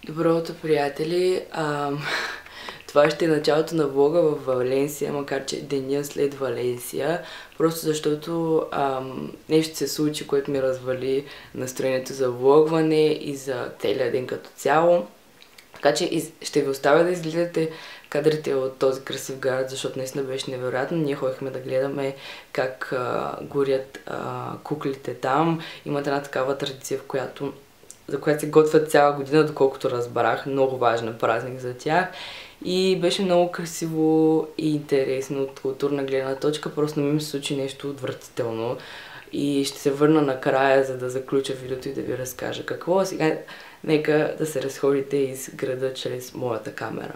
Добро утро, приятели! Това ще е началото на влога в Валенсия, макар че деня след Валенсия, просто защото нещо се случи, което ми развали настроението за влогване и за целия ден като цяло. Така че ще ви оставя да изгледате кадрите от този красив град, защото наистина беше невероятно. Ние ходихме да гледаме как горят куклите там. Имат една такава традиция, за която се готвят цяла година, доколкото разбрах. Много важен празник за тях. И беше много красиво и интересно от културна гледна точка. Просто не ми се случи нещо отвратително. И ще се върна накрая, за да заключа видеото и да ви разкажа какво. А сега нека да се разходите из града чрез моята камера.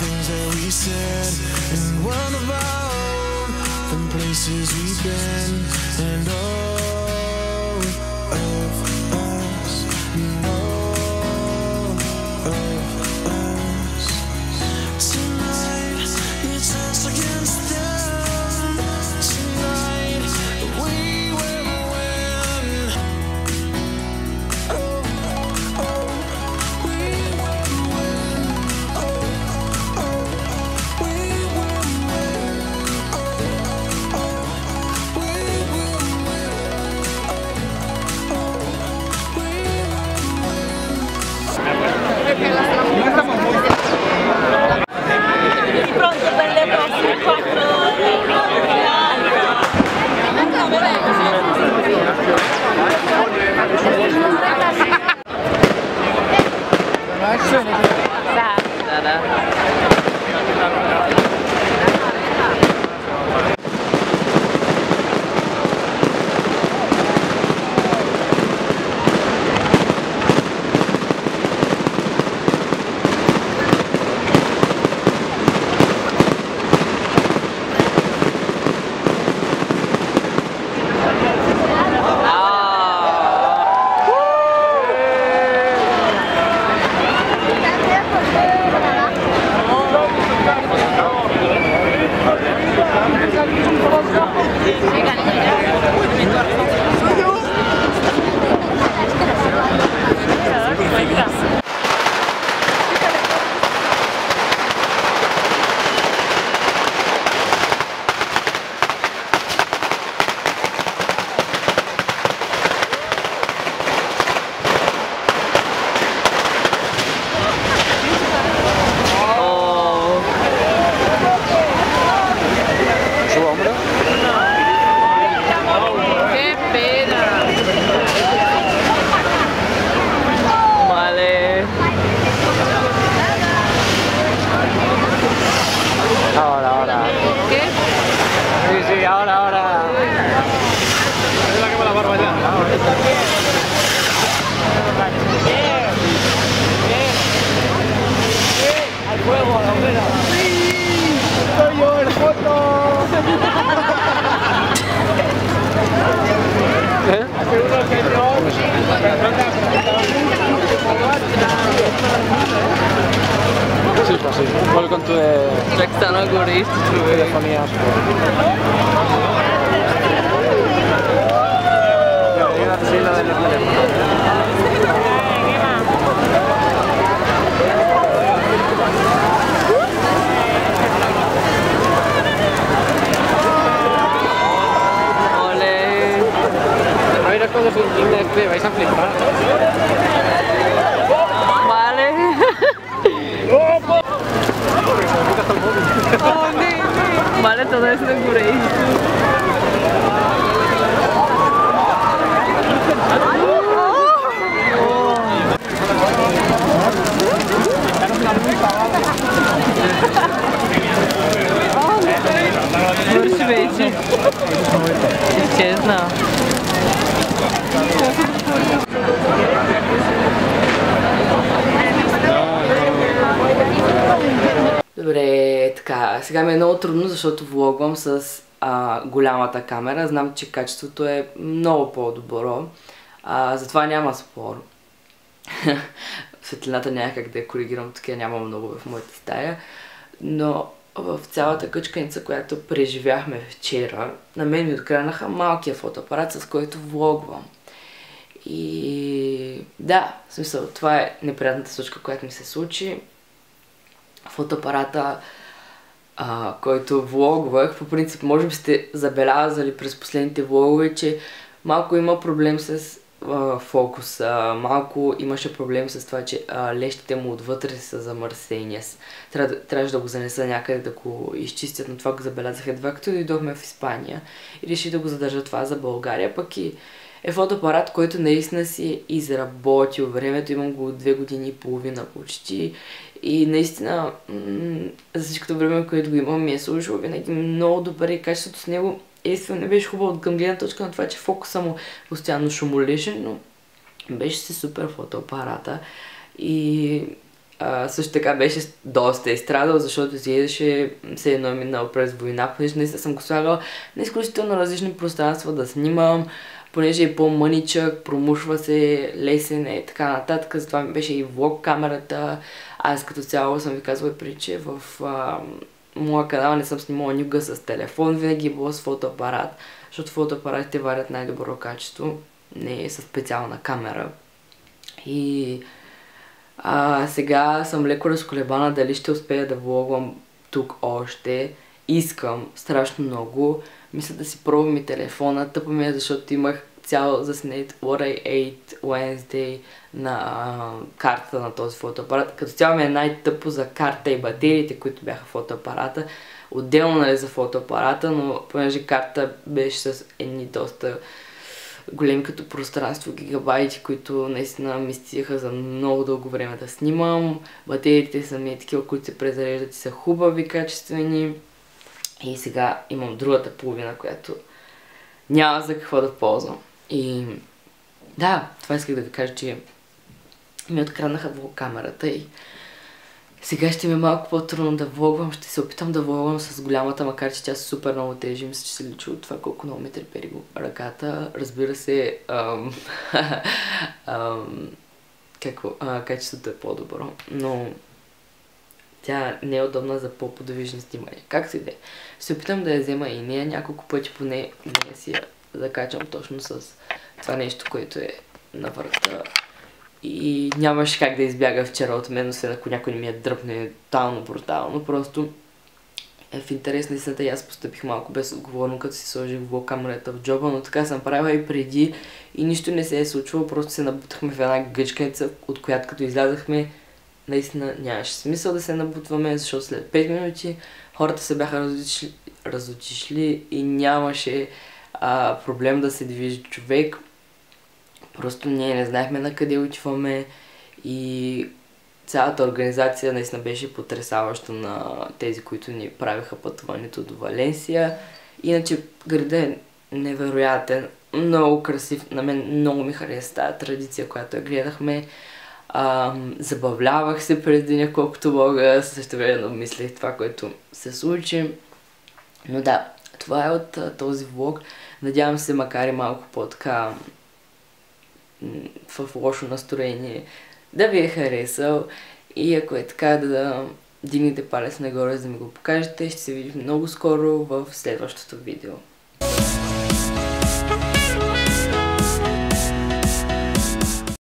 Things that we said, and what about the places we've been, and all of us, and all of us. Tonight it's us against them. Tonight we will win. Oh, oh, we will win. Oh. Pronto per le prossime 4 Oh, Sì, quello con tue Човек стана горещо, човек. telefoniaste. Una fila de los teléfonos. Оле! No hay cosas en inglés que vais a flipar. Мале! Мале, това е след горещо. Свърши вече. Изчезна. Добре, така. Сега ми е много трудно, защото влогвам с голямата камера. Знам, че качеството е много по-добро. Затова няма спор. Светлината няма как да я коригирам, така няма много в моята стая. Но в цялата къчканица, която преживяхме вчера, на мен ми откраднаха малкия фотоапарат, с който влогвам. И да, в смисъл, това е неприятната случка, която ми се случи. Фотоапарата, който влогвах, по принцип, може би сте забелязали през последните влогове, че малко има проблем с фокуса, малко имаше проблем с това, че лещите му отвътре са замърсени. Трябваше да го занеса някъде да го изчистят, но това го забелязах едва като дойдохме в Испания и реших да го задържа това за България. Пък и е фотоапарат, който наистина си е изработил времето, имам го 2 години и половина почти и наистина за всичкото време, което го имам, ми е служил винаги много добре и качеството с него естествено не беше хубаво от към гледна точка на това, че фокуса му постоянно шумолеше, но беше си супер фотоапарата и също така беше доста изстрадал, защото си едеше все едно минал през война, понеже наистина съм го слагала на изключително различни пространства да снимам, понеже е по-мъничък, промушва се, лесен е и така нататък, затова ми беше и влог камерата. Аз като цяло съм ви казвала преди, че в моя канал не съм снимала никога с телефон, винаги е било с фотоапарат, защото фотоапаратите варят най-добро качество, не е със специална камера. И сега съм леко разколебана дали ще успея да влогвам тук още. Искам страшно много. Мисля да си пробвам и телефона. Тъпо ми е, защото имах цял заснет What I Ate Wednesday на картата на този фотоапарат. Като цяло ми е най-тъпо за карта и батериите, които бяха в фотоапарата. Отделно нали за фотоапарата, но понеже карта беше с едни доста големи като пространство гигабайти, които наистина ми стигаха за много дълго време да снимам. Батериите са ми такива, които се презареждат и са хубави, качествени. И сега имам другата половина, която няма за какво да ползвам. И да, това исках да ви кажа, че ми откраднаха влог-камерата и сега ще ми е малко по-трудно да влогвам. Ще се опитам да влогвам с голямата, макар че тя е супер много тежи. Мисля, че се личи от това колко много ми трепери ръката. Разбира се, качеството е по-добро, но тя не е удобна за по-подвижни снимания. Както и да е. Ще опитам да я взема и нея няколко пъти, поне не си я закачам точно с това нещо, което е на врата. И нямаше как да избяга вчера от мен, освен ако някой не ми я дръпне тотално брутално. Просто в интерес на истината и аз постъпих малко безотговорно, като си сложих влог-камерата в джоба, но така съм правила и преди и нищо не се е случвало, просто се набутахме в една гъчканица, от която като излязахме наистина нямаше смисъл да се набутваме, защото след 5 минути хората се бяха разотишли и нямаше проблем да се движи човек. Просто ние не знаехме на къде отиваме и цялата организация наистина беше потресаваща на тези, които ни правиха пътуването до Валенсия. Иначе градът е невероятен, много красив, на мен много ми хареса тази традиция, която я гледахме. Забавлявах се през деня колкото мога, също време мислех това, което се случи. Но да, това е от този влог. Надявам се, макар и малко по-така в лошо настроение, да ви е харесал и ако е така дигнете палец нагоре, за да ми го покажете. Ще се видим много скоро в следващото видео.